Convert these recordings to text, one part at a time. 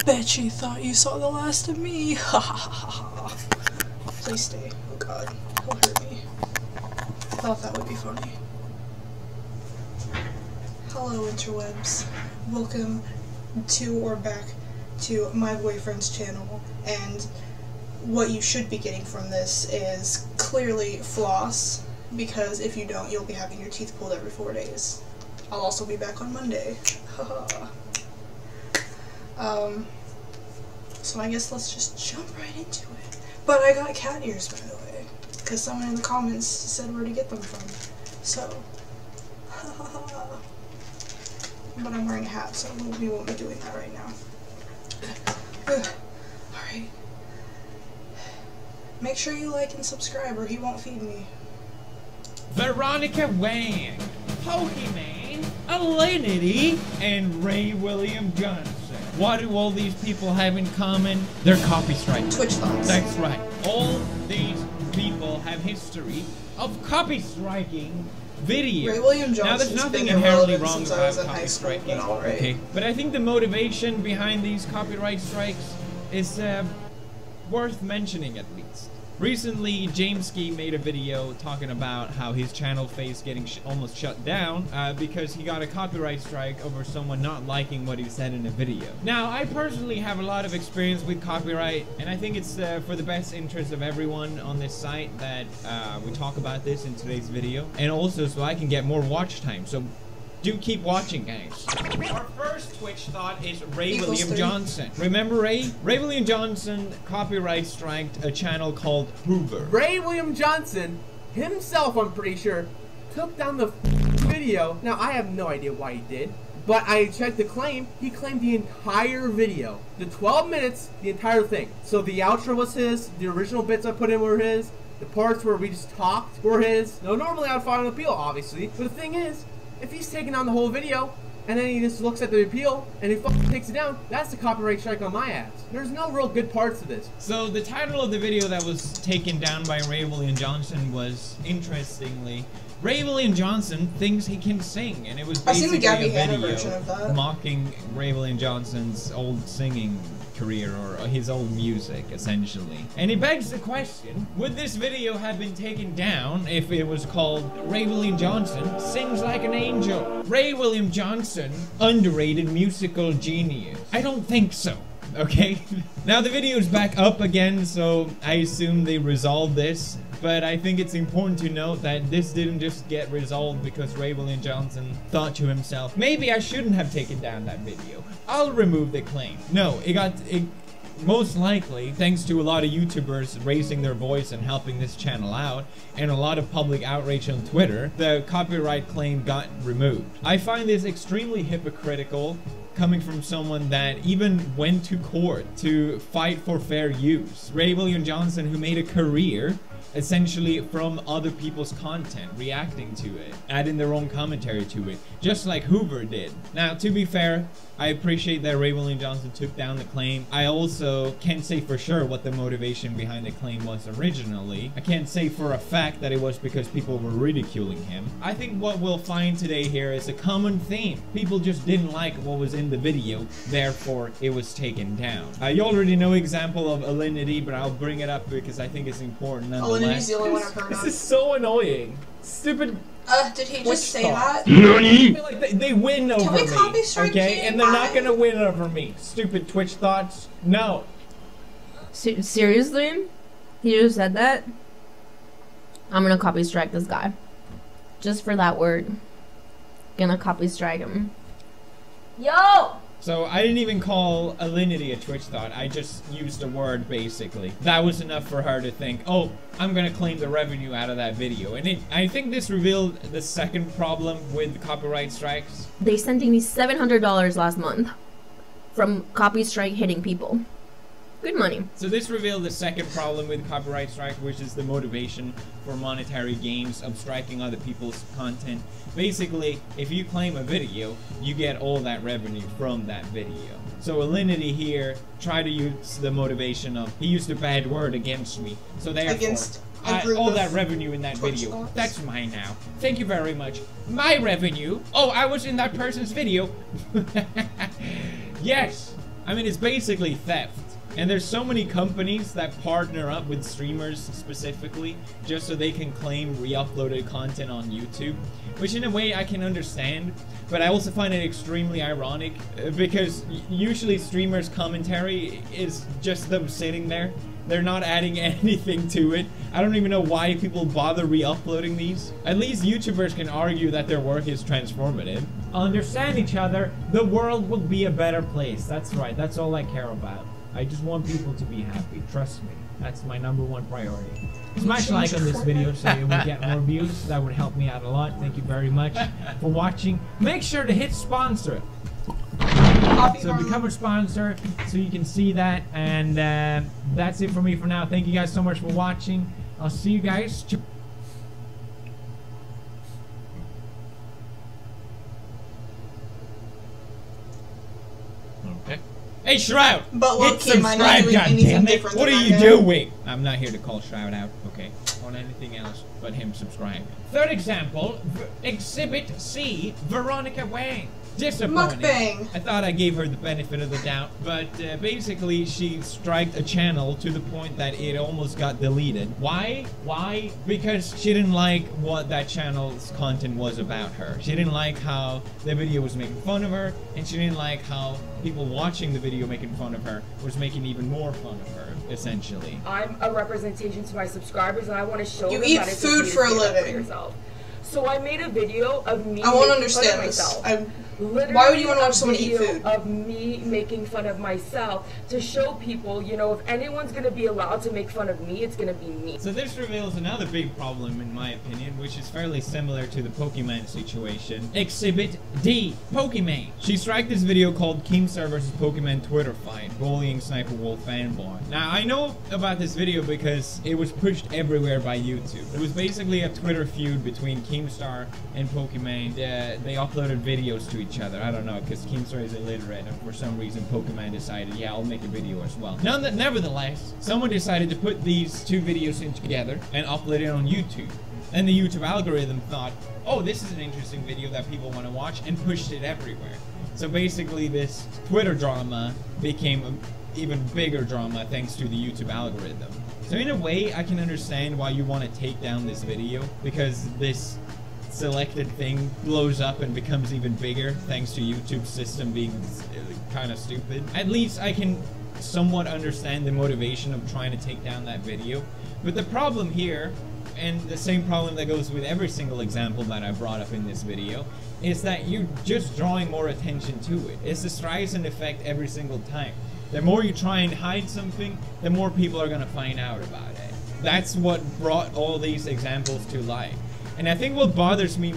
Bet you thought you saw the last of me. Ha ha ha ha. Please stay. Oh god. He'll hurt me. I thought that would be funny. Hello, interwebs. Welcome to or back to my boyfriend's channel, and what you should be getting from this is clearly floss, because if you don't, you'll be having your teeth pulled every 4 days. I'll also be back on Monday. Haha. So I guess let's just jump right into it. But I got cat ears, by the way, because someone in the comments said where to get them from. So, but I'm wearing a hat, so we won't be doing that right now. Alright. Make sure you like and subscribe, or he won't feed me. Veronica Wang, Pokemon, Alinity, and Ray William Johnson. What do all these people have in common? They're copyright. Twitch thoughts. That's right. All these people have history of copy striking videos. Ray William Johnson. Now, there's nothing inherently wrong about copy striking, right. okay? But I think the motivation behind these copyright strikes is worth mentioning at least. Recently, Jameski made a video talking about how his channel faced getting almost shut down because he got a copyright strike over someone not liking what he said in a video. Now, I personally have a lot of experience with copyright, and I think it's for the best interest of everyone on this site that we talk about this in today's video, and also so I can get more watch time. So do keep watching, guys. Our first Twitch thought is Ray William Johnson. Remember Ray? Ray William Johnson copyright striked a channel called Hoover. Ray William Johnson himself, I'm pretty sure, took down the video. Now, I have no idea why he did, but I checked the claim. He claimed the entire video. The 12 minutes, the entire thing. So the outro was his, the original bits I put in were his, the parts where we just talked were his. Now, normally I'd file an appeal, obviously, but the thing is, if he's taking down the whole video, and then he just looks at the appeal, and he fucking takes it down, that's the copyright strike on my ass. There's no real good parts to this. So the title of the video that was taken down by Ray William Johnson was, interestingly, Ray William Johnson thinks he can sing, and it was basically a video mocking Ray William Johnson's old singing career, or his old music, essentially. And it begs the question, would this video have been taken down if it was called Ray William Johnson Sings Like an Angel? Ray William Johnson, underrated musical genius. I don't think so. Okay? Now the video's back up again, so I assume they resolved this. But I think it's important to note that this didn't just get resolved because Ray William Johnson thought to himself, maybe I shouldn't have taken down that video. I'll remove the claim. No, it most likely, thanks to a lot of YouTubers raising their voice and helping this channel out, and a lot of public outrage on Twitter, the copyright claim got removed. I find this extremely hypocritical, coming from someone that even went to court to fight for fair use. Ray William Johnson, who made a career essentially from other people's content, reacting to it, adding their own commentary to it, just like Hoover did. Now, to be fair, I appreciate that Ray William Johnson took down the claim. I also can't say for sure what the motivation behind the claim was originally. I can't say for a fact that it was because people were ridiculing him. I think what we'll find today here is a common theme. People just didn't like what was in the video, therefore it was taken down. You already know example of Alinity, but I'll bring it up because I think it's important nonetheless. Alinity's the only one I've heard of. This is so annoying. Stupid. Did he just say that? I feel like they win over me, okay? And they're not gonna win over me. Stupid Twitch thoughts. No. Seriously? He just said that? I'm gonna copy strike this guy. Just for that word. Gonna copy strike him. Yo! So I didn't even call Alinity a Twitch thought. I just used a word, basically. That was enough for her to think, oh, I'm gonna claim the revenue out of that video. And I think this revealed the second problem with copyright strikes. They sent me $700 last month from copy strike hitting people. Good money. So this revealed the second problem with copyright strike, which is the motivation for monetary gains of striking other people's content. Basically, if you claim a video, you get all that revenue from that video. So Alinity here tried to use the motivation of, he used a bad word against me, so therefore all that revenue in that video, that's mine now. Thank you very much. My revenue? Oh, I was in that person's video. Yes. I mean, it's basically theft. And there's so many companies that partner up with streamers specifically just so they can claim re-uploaded content on YouTube, which in a way I can understand, but I also find it extremely ironic because usually streamers' commentary is just them sitting there. They're not adding anything to it. I don't even know why people bother re-uploading these. At least YouTubers can argue that their work is transformative. Understand each other, the world will be a better place. That's right, that's all I care about. I just want people to be happy, trust me. That's my #1 priority. Smash like on this video so it will get more views. That would help me out a lot. Thank you very much for watching. Make sure to hit sponsor. So become a sponsor so you can see that. And that's it for me for now. Thank you guys so much for watching. I'll see you guys. Okay. Hey Shroud! But hit subscribe, goddammit! What are you doing? I'm not here to call Shroud out, okay? On anything else but him subscribing. Third example, Exhibit C, Veronica Wang. Disappointing. Mukbang. I thought I gave her the benefit of the doubt, but basically she striked a channel to the point that it almost got deleted. Why? Why? Because she didn't like what that channel's content was about her. She didn't like how the video was making fun of her, and she didn't like how people watching the video making fun of her was making even more fun of her, essentially. I'm a representation to my subscribers, and I want to show them eat that it's food for a living. For yourself. So I made a video of me. I won't understand this. Why would you want to watch someone eat food? Of me making fun of myself to show people, you know, if anyone's going to be allowed to make fun of me, it's going to be me. So this reveals another big problem, in my opinion, which is fairly similar to the Pokemon situation. Exhibit D, Pokemon. She struck this video called Keemstar vs. Pokemon Twitter fight, bullying Sniper Wolf fanboy. Now, I know about this video because it was pushed everywhere by YouTube. It was basically a Twitter feud between Keemstar and Pokemon. They uploaded videos to each other. I don't know, because Keemstar is illiterate, and for some reason Pokemon decided, yeah, I'll make a video as well. Nevertheless, someone decided to put these two videos in together and upload it on YouTube. And the YouTube algorithm thought, oh, this is an interesting video that people want to watch, and pushed it everywhere. So basically this Twitter drama became an even bigger drama thanks to the YouTube algorithm. So in a way, I can understand why you want to take down this video, because this selected thing blows up and becomes even bigger thanks to YouTube's system being kind of stupid. At least I can somewhat understand the motivation of trying to take down that video. But the problem here, and the same problem that goes with every single example that I brought up in this video, is that you're just drawing more attention to it. It's the Streisand effect every single time. The more you try and hide something, the more people are going to find out about it. That's what brought all these examples to light. And I think what bothers me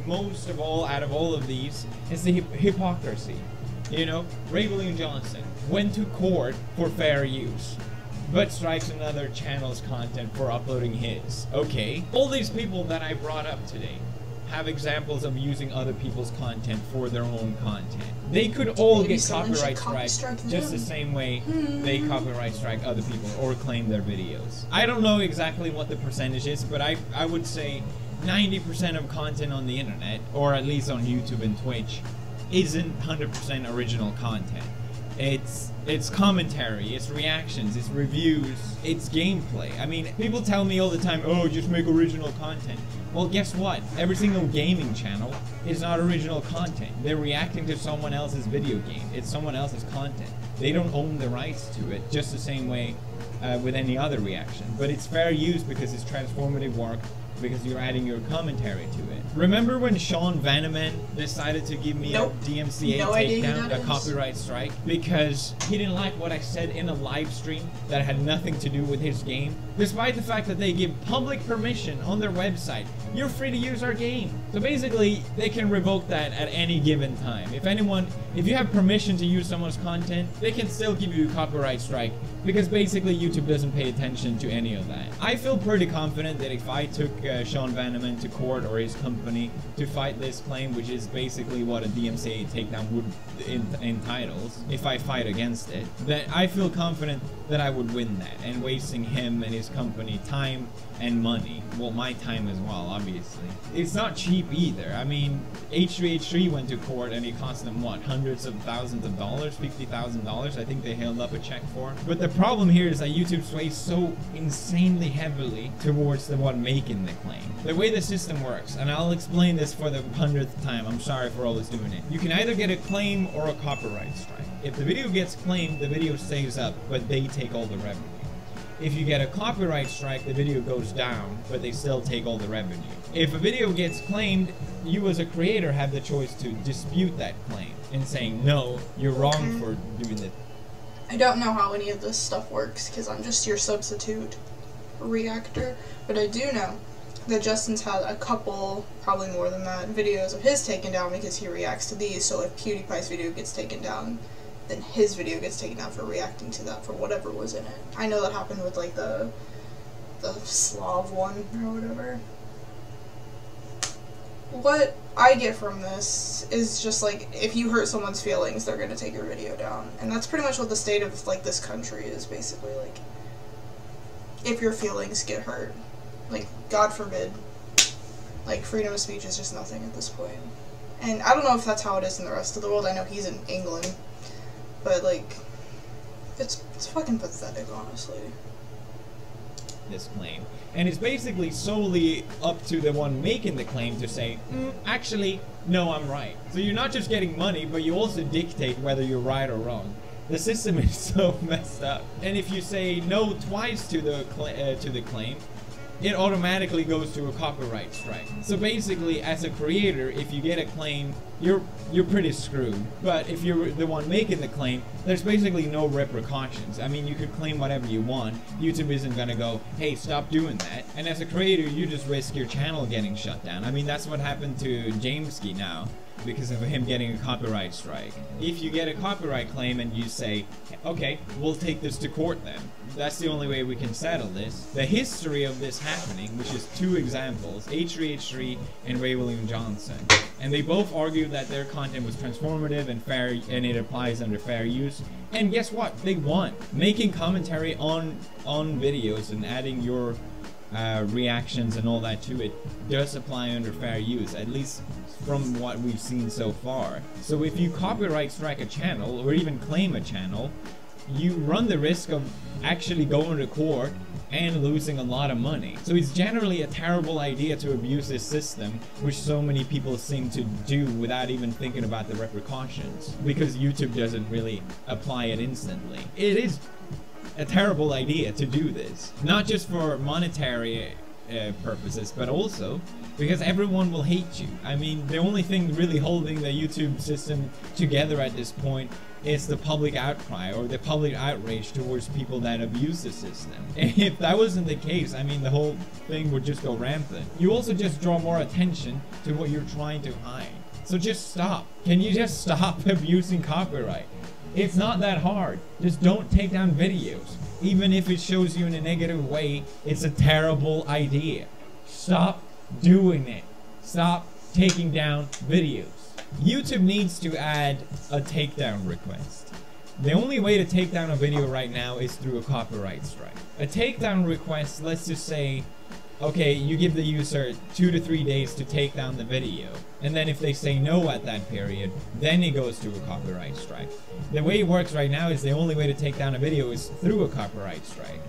most of all out of all of these is the hypocrisy. You know, Ravelin Johnson went to court for fair use, but strikes another channel's content for uploading his. Okay, all these people that I brought up today have examples of using other people's content for their own content. They could all get copyright strike just the same way they copyright strike other people or claim their videos. I don't know exactly what the percentage is, but I would say 90% of content on the internet, or at least on YouTube and Twitch, isn't 100% original content. It's commentary, it's reactions, it's reviews, it's gameplay. I mean, people tell me all the time, oh, just make original content. Well, guess what? Every single gaming channel is not original content. They're reacting to someone else's video game. It's someone else's content. They don't own the rights to it, just the same way with any other reaction. But it's fair use because it's transformative work, because you're adding your commentary to it. Remember when Sean Vanaman decided to give me a DMCA takedown, a copyright strike, because he didn't like what I said in a live stream that had nothing to do with his game? Despite the fact that they give public permission on their website, you're free to use our game. So basically, they can revoke that at any given time. If you have permission to use someone's content, they can still give you a copyright strike, because basically YouTube doesn't pay attention to any of that. I feel pretty confident that if I took Sean Vanneman to court, or his company, to fight this claim, which is basically what a DMCA takedown would entitles, if I fight against it, then I feel confident that I would win that, and wasting him and his company time and money. Well, my time as well, obviously. It's not cheap either. I mean, H3H3 went to court and it cost them, what, hundreds of thousands of dollars, $50,000, I think they held up a check for. But the problem here is that YouTube sways so insanely heavily towards the one making the claim. The way the system works, and I'll explain this for the 100th time, I'm sorry for always doing it. You can either get a claim or a copyright strike. If the video gets claimed, the video stays up, but they take all the revenue. If you get a copyright strike, the video goes down, but they still take all the revenue. If a video gets claimed, you as a creator have the choice to dispute that claim and saying, no, you're wrong for doing it. I don't know how any of this stuff works because I'm just your substitute reactor, but I do know that Justin's had a couple, probably more than that, videos of his taken down because he reacts to these. So if PewDiePie's video gets taken down, then his video gets taken down for reacting to that, for whatever was in it. I know that happened with like the Slav one or whatever. What I get from this is just like, if you hurt someone's feelings, they're gonna take your video down. And that's pretty much what the state of like this country is, basically. Like, if your feelings get hurt, like, God forbid, like, freedom of speech is just nothing at this point. And I don't know if that's how it is in the rest of the world. I know he's in England. But, like, it's fucking pathetic, honestly. This claim. And it's basically solely up to the one making the claim to say, actually, no, I'm right. So you're not just getting money, but you also dictate whether you're right or wrong. The system is so messed up. And if you say no twice to the claim, it automatically goes to a copyright strike. So basically, as a creator, if you get a claim, you're pretty screwed. But if you're the one making the claim, there's basically no repercussions. I mean, you could claim whatever you want. YouTube isn't gonna go, hey, stop doing that. And as a creator, you just risk your channel getting shut down. I mean, that's what happened to Jameski now, because of him getting a copyright strike. If you get a copyright claim and you say, okay, we'll take this to court then. That's the only way we can settle this. The history of this happening, which is two examples, H3H3 and Ray William Johnson. And they both argued that their content was transformative and fair, and it applies under fair use. And guess what? They won. Making commentary on videos and adding your reactions and all that to it does apply under fair use, at least from what we've seen so far. So if you copyright strike a channel, or even claim a channel, you run the risk of actually going to court and losing a lot of money. So it's generally a terrible idea to abuse this system, which so many people seem to do without even thinking about the repercussions, because YouTube doesn't really apply it instantly. It is a terrible idea to do this, not just for monetary purposes, but also because everyone will hate you. I mean, the only thing really holding the YouTube system together at this point is the public outcry, or the public outrage towards people that abuse the system. And if that wasn't the case, I mean, the whole thing would just go rampant. You also just draw more attention to what you're trying to hide. So just stop. Can you just stop abusing copyright? It's not that hard. Just don't take down videos. Even if it shows you in a negative way, it's a terrible idea. Stop doing it. Stop taking down videos. YouTube needs to add a takedown request. The only way to take down a video right now is through a copyright strike. A takedown request, let's just say, okay, you give the user 2 to 3 days to take down the video, and then if they say no at that period, then it goes to a copyright strike. The way it works right now is the only way to take down a video is through a copyright strike.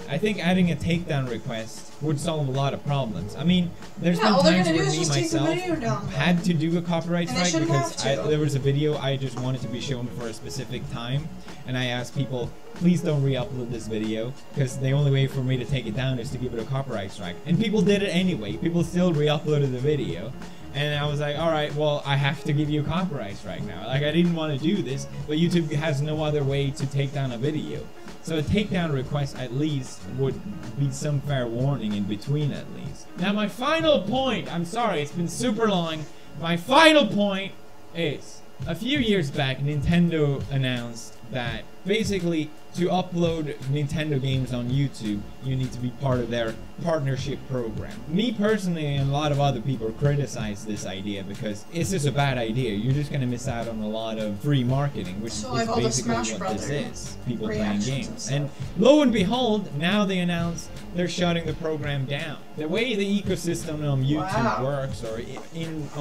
I think adding a takedown request would solve a lot of problems. I mean, there's been times where me myself had to do a copyright strike because there was a video I just wanted to be shown for a specific time, and I asked people, please don't re-upload this video, because the only way for me to take it down is to give it a copyright strike. And people did it anyway. People still re-uploaded the video. And I was like, alright, well, I have to give you a copyright strike now. Like, I didn't want to do this, but YouTube has no other way to take down a video. So a takedown request at least would be some fair warning in between at least. Now my final point, I'm sorry, it's been super long. My final point is, a few years back, Nintendo announced that basically to upload Nintendo games on YouTube, you need to be part of their partnership program. Me personally and a lot of other people criticize this idea because it's just a bad idea. You're just going to miss out on a lot of free marketing, which is basically what this is. People playing games. And lo and behold, now they announce they're shutting the program down. The way the ecosystem on YouTube works, or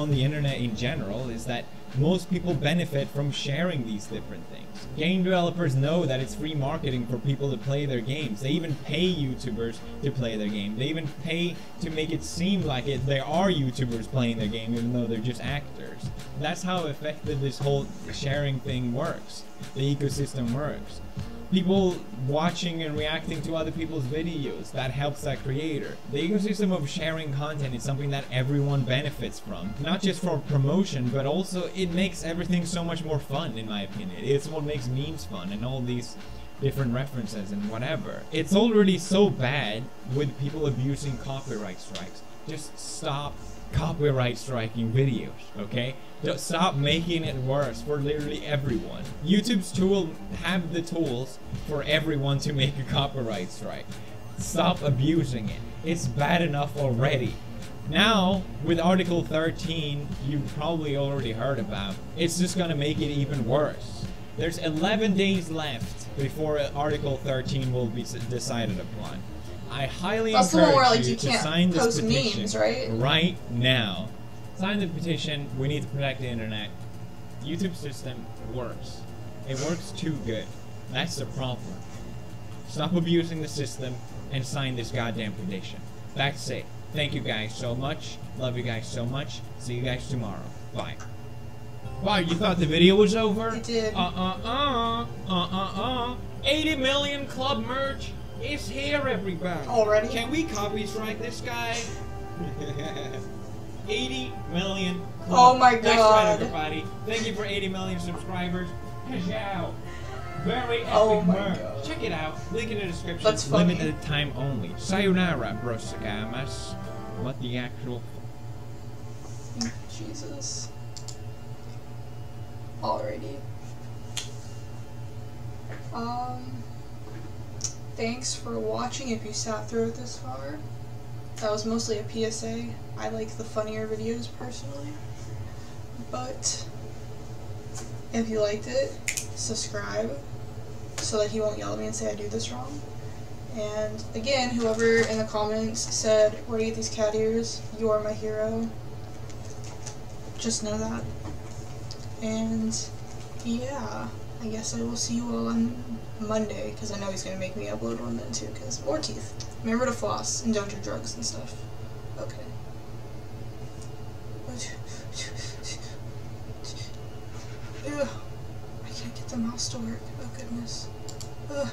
on the internet in general, is that most people benefit from sharing these different things. Game developers know that it's free marketing for people to play their games. They even pay YouTubers to play their game. They even pay to make it seem like they are YouTubers playing their game, even though they're just actors. That's how effective this whole sharing thing works. The ecosystem works. People watching and reacting to other people's videos, that helps that creator. The ecosystem of sharing content is something that everyone benefits from. Not just for promotion, but also it makes everything so much more fun, in my opinion. It's what makes memes fun and all these different references and whatever. It's already so bad with people abusing copyright strikes. Just stop copyright striking videos, okay? Just stop making it worse for literally everyone. YouTube's tool have the tools for everyone to make a copyright strike. Stop abusing it. It's bad enough already. Now, with Article 13, you've probably already heard about, it's just gonna make it even worse. There's 11 days left before Article 13 will be decided upon. I highly encourage you to sign this petition memes, right now. Sign the petition. We need to protect the internet. YouTube system works. It works too good. That's the problem. Stop abusing the system and sign this goddamn petition. That's it. Thank you guys so much. Love you guys so much. See you guys tomorrow. Bye. Wow, you thought the video was over? It did. 80 million club merch. It's here, everybody. Already? Can we copy strike this guy? 80 million. Oh my god. That's right, everybody. Thank you for 80 million subscribers. Ciao. Very epic merch. God. Check it out. Link in the description. That's funny. Limited time only. Sayonara, brosagamas. What the actual... Jesus. Alrighty. Thanks for watching if you sat through it this far. That was mostly a PSA. I like the funnier videos personally. But if you liked it, subscribe so that he won't yell at me and say I do this wrong. And again, whoever in the comments said, where do you get these cat ears? You are my hero. Just know that. And yeah, I guess I will see you all on Monday, because I know he's going to make me upload one then too, because more teeth. Remember to floss and don't do drugs and stuff. Okay. Ugh. I can't get the mouse to work. Oh goodness. Ugh.